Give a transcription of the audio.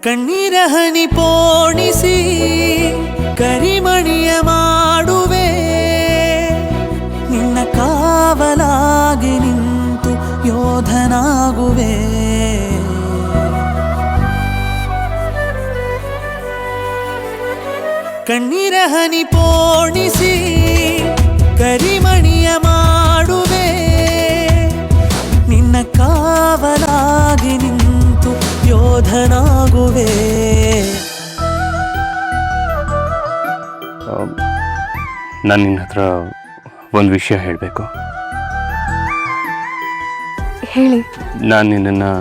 ಕಣ್ಣೀರ ಹನಿ ಪೋಣಿಸಿ ಕರಿಮಣಿಯ ಮಾಡುವೆ, ನಿನ್ನ ಕಾವಲಾಗಿ ನಿಂತು ಯೋಧನಾಗುವೆ. ಕಣ್ಣೀರ ಹನಿ ಪೋಣಿಸಿ ಕರಿಮಣಿಯ ಮಾಡುವೆ, ನಿನ್ನ ಕಾವಲಾಗಿ ನಿಂತು ಯೋಧನಾಗುವೆ. ನಾನು ನಿನ್ನ ಹತ್ರ ಒಂದು ವಿಷಯ ಹೇಳಬೇಕು. ಹೇಳಿ. ನಾನು ನಿನ್ನನ್ನು